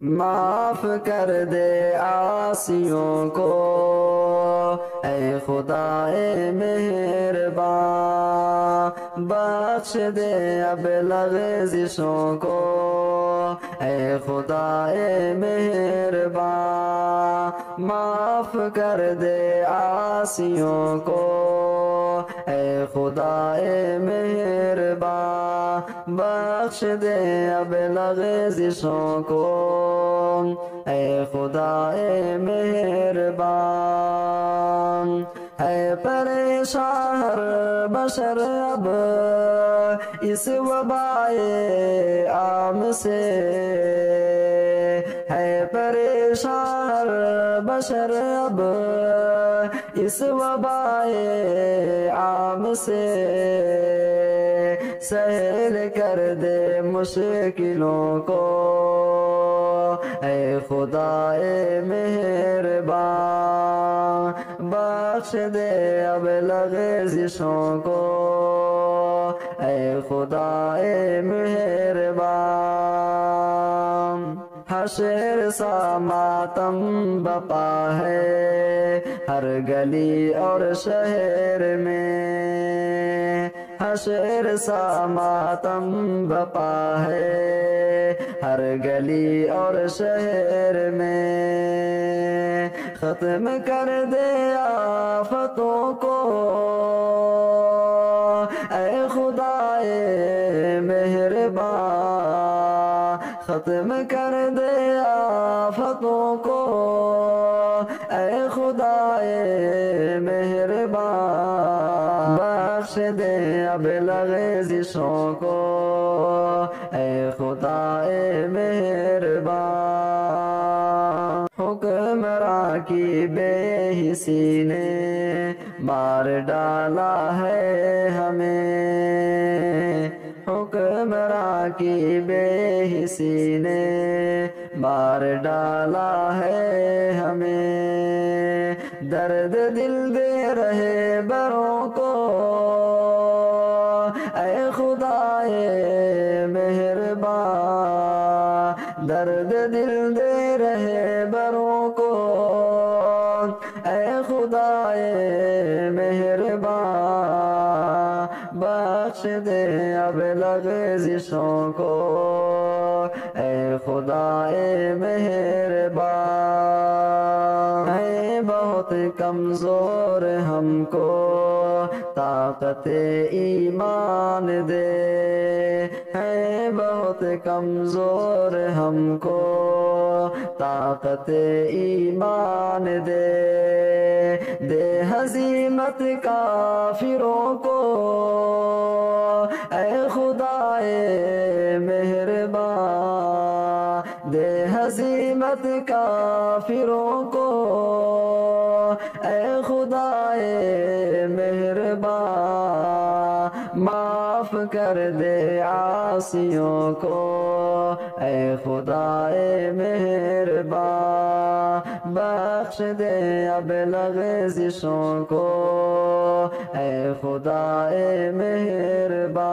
معاف کر دے عاصیوں کو اے خدائے مہربان، بخش دے اب لغزشوں کو اے خدائے مہربان، معاف کر دے عاصیوں کو اے خدائے مہربان، بخش دے اب لغزشوں کو اے خدائے مہربان۔ ہے پریشان ہر بشر اب اس وبائے عام سے، ہے پریشان ہر بشر اب اس وبائے عام سے، سہل کر دے مشکلوں کو اے خدائے مہربان، بخش دے اب لغزشوں کو اے خدائے مہربان۔ حشر سا ماتم بپا ہے ہر گلی اور شہر میں، حشر سا ماتم بپا ہے ہر گلی اور شہر میں، ختم کر دے آفتوں کو اے خدائے مہربان، ختم کر دے آفتوں کو اے خدائے مہربان، بخش دے اب لغزشوں کو اے خدائے مہربان۔ حکمراں کی بے حسی نے مار ڈالا ہے ہمیں، حکمراں کی بے حسی نے مار ڈالا ہے ہمیں، درد دل دے رہے بروں کو اے خدائے مہربان، درد دل دے رہے بروں کو اے خدائے مہربان، بخش دے اب لغزشوں کو اے خدائے مہربان۔ ہے بہت کمزور ہم کو طاقت ایمان دے، ہے بہت کمزور ہم کو طاقت ایمان دے، دے ہزیمت کافروں کو اے خدائے مہربان، دے ہزیمت کافروں کو اے خدائے مہربان، معاف کر دے عاصیوں کو اے خدائے مہربان، بخش دے اب لغزشوں کو اے خدائے مہربان۔